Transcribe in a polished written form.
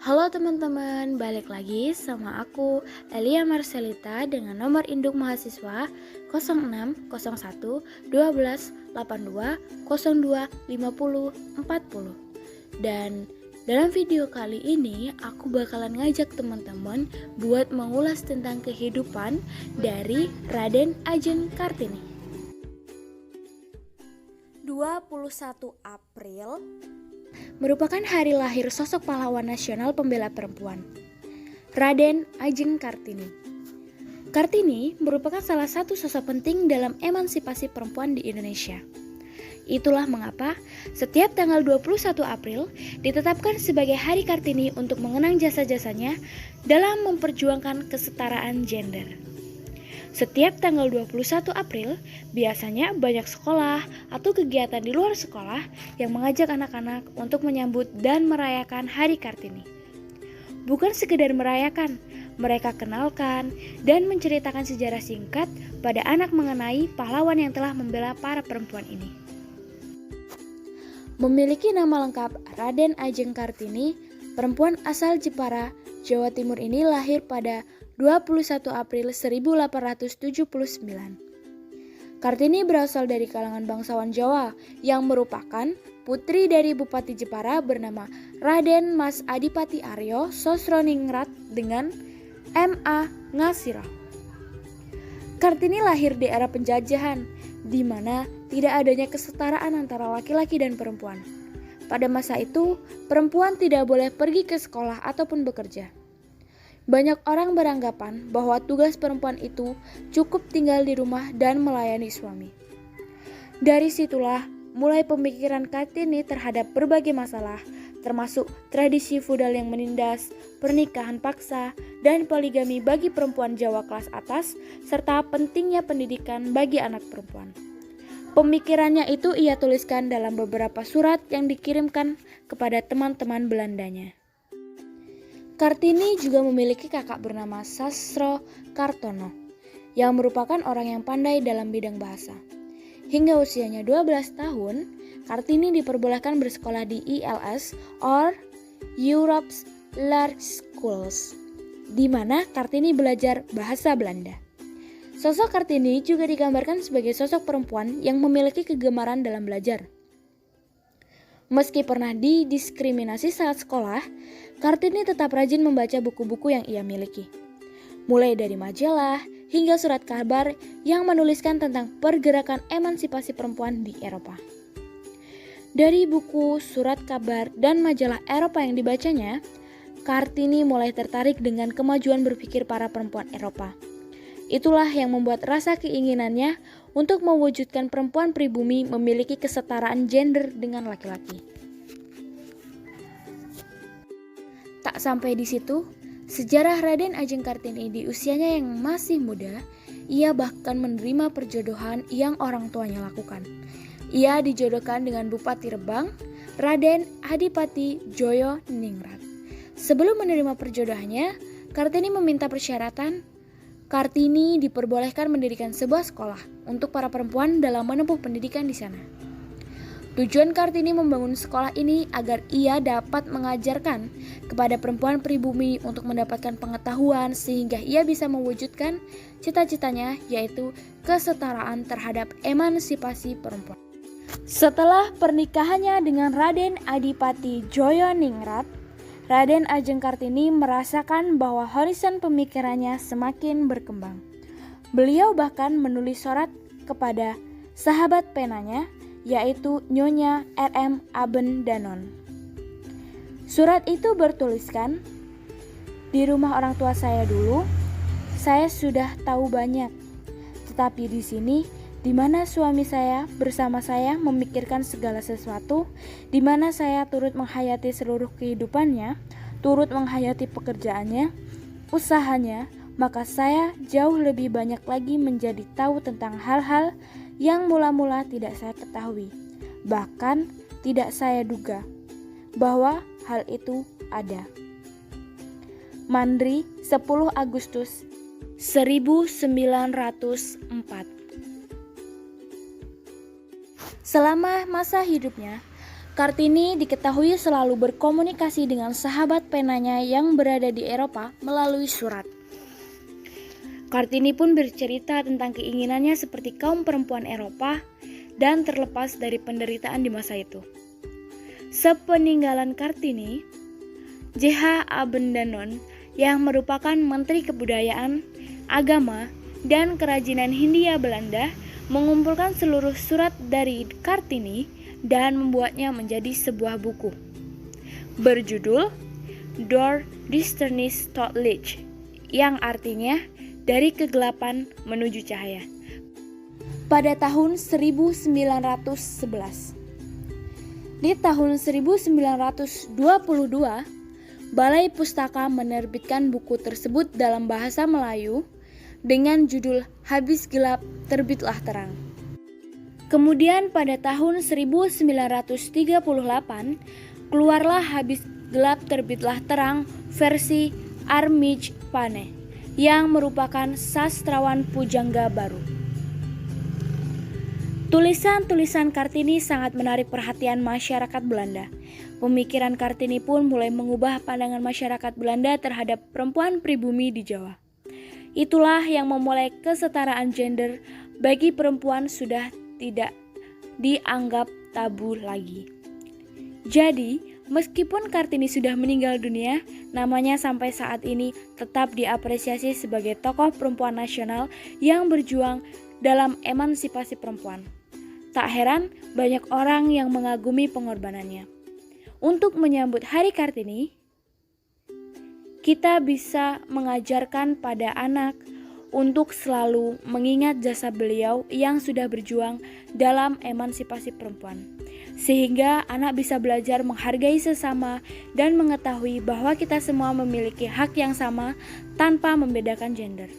Halo teman-teman, balik lagi sama aku Elia Marcelita dengan nomor induk mahasiswa 0601 12 82 02 50 40. Dan dalam video kali ini aku bakalan ngajak teman-teman buat mengulas tentang kehidupan dari Raden Ajeng Kartini. 21 April merupakan hari lahir sosok pahlawan nasional pembela perempuan, Raden Ajeng Kartini. Kartini merupakan salah satu sosok penting dalam emansipasi perempuan di Indonesia. Itulah mengapa setiap tanggal 21 April ditetapkan sebagai Hari Kartini untuk mengenang jasa-jasanya dalam memperjuangkan kesetaraan gender. Setiap tanggal 21 April, biasanya banyak sekolah atau kegiatan di luar sekolah yang mengajak anak-anak untuk menyambut dan merayakan Hari Kartini. Bukan sekedar merayakan, mereka kenalkan dan menceritakan sejarah singkat pada anak mengenai pahlawan yang telah membela para perempuan ini. Memiliki nama lengkap Raden Ajeng Kartini, perempuan asal Jepara, Jawa Timur ini lahir pada 21 April 1879. Kartini berasal dari kalangan bangsawan Jawa yang merupakan putri dari Bupati Jepara bernama Raden Mas Adipati Aryo Sosroningrat dengan M.A. Ngasira. Kartini lahir di era penjajahan, di mana tidak adanya kesetaraan antara laki-laki dan perempuan. Pada masa itu, perempuan tidak boleh pergi ke sekolah ataupun bekerja. Banyak orang beranggapan bahwa tugas perempuan itu cukup tinggal di rumah dan melayani suami. Dari situlah mulai pemikiran Kartini terhadap berbagai masalah, termasuk tradisi feodal yang menindas, pernikahan paksa, dan poligami bagi perempuan Jawa kelas atas, serta pentingnya pendidikan bagi anak perempuan. Pemikirannya itu ia tuliskan dalam beberapa surat yang dikirimkan kepada teman-teman Belandanya. Kartini juga memiliki kakak bernama Sasro Kartono, yang merupakan orang yang pandai dalam bidang bahasa. Hingga usianya 12 tahun, Kartini diperbolehkan bersekolah di ILS or Europe's Large Schools, di mana Kartini belajar bahasa Belanda. Sosok Kartini juga digambarkan sebagai sosok perempuan yang memiliki kegemaran dalam belajar. Meski pernah didiskriminasi saat sekolah, Kartini tetap rajin membaca buku-buku yang ia miliki. Mulai dari majalah hingga surat kabar yang menuliskan tentang pergerakan emansipasi perempuan di Eropa. Dari buku, surat kabar, dan majalah Eropa yang dibacanya, Kartini mulai tertarik dengan kemajuan berpikir para perempuan Eropa. Itulah yang membuat rasa keinginannya untuk mewujudkan perempuan pribumi memiliki kesetaraan gender dengan laki-laki. Tak sampai di situ, sejarah Raden Ajeng Kartini di usianya yang masih muda, ia bahkan menerima perjodohan yang orang tuanya lakukan. Ia dijodohkan dengan Bupati Rembang, Raden Adipati Joyo Ningrat. Sebelum menerima perjodohannya, Kartini meminta persyaratan. Kartini diperbolehkan mendirikan sebuah sekolah untuk para perempuan dalam menempuh pendidikan di sana. Tujuan Kartini membangun sekolah ini agar ia dapat mengajarkan kepada perempuan pribumi untuk mendapatkan pengetahuan sehingga ia bisa mewujudkan cita-citanya, yaitu kesetaraan terhadap emansipasi perempuan. Setelah pernikahannya dengan Raden Adipati Joyo Ningrat, Raden Ajeng Kartini merasakan bahwa horizon pemikirannya semakin berkembang. Beliau bahkan menulis surat kepada sahabat penanya, yaitu Nyonya R.M. Aben Danon. Surat itu bertuliskan, "Di rumah orang tua saya dulu, saya sudah tahu banyak. Tetapi di sini, di mana suami saya bersama saya memikirkan segala sesuatu, di mana saya turut menghayati seluruh kehidupannya, turut menghayati pekerjaannya, usahanya, maka saya jauh lebih banyak lagi menjadi tahu tentang hal-hal yang mula-mula tidak saya ketahui, bahkan tidak saya duga bahwa hal itu ada." Mandri, 10 Agustus 1904. Selama masa hidupnya, Kartini diketahui selalu berkomunikasi dengan sahabat penanya yang berada di Eropa melalui surat. Kartini pun bercerita tentang keinginannya seperti kaum perempuan Eropa dan terlepas dari penderitaan di masa itu. Sepeninggalan Kartini, J.H. Abendanon yang merupakan Menteri Kebudayaan, Agama, dan Kerajinan Hindia Belanda mengumpulkan seluruh surat dari Kartini dan membuatnya menjadi sebuah buku berjudul Door Duisternis tot Licht, yang artinya dari kegelapan menuju cahaya, pada tahun 1911. Di tahun 1922, Balai Pustaka menerbitkan buku tersebut dalam bahasa Melayu dengan judul Habis Gelap Terbitlah Terang. Kemudian pada tahun 1938, keluarlah Habis Gelap Terbitlah Terang versi Armij Pane, yang merupakan sastrawan pujangga baru. Tulisan-tulisan Kartini sangat menarik perhatian masyarakat Belanda. Pemikiran Kartini pun mulai mengubah pandangan masyarakat Belanda terhadap perempuan pribumi di Jawa. Itulah yang memulai kesetaraan gender bagi perempuan sudah tidak dianggap tabu lagi. Jadi, meskipun Kartini sudah meninggal dunia, namanya sampai saat ini tetap diapresiasi sebagai tokoh perempuan nasional yang berjuang dalam emansipasi perempuan. Tak heran banyak orang yang mengagumi pengorbanannya. Untuk menyambut Hari Kartini, kita bisa mengajarkan pada anak untuk selalu mengingat jasa beliau yang sudah berjuang dalam emansipasi perempuan, sehingga anak bisa belajar menghargai sesama dan mengetahui bahwa kita semua memiliki hak yang sama tanpa membedakan gender.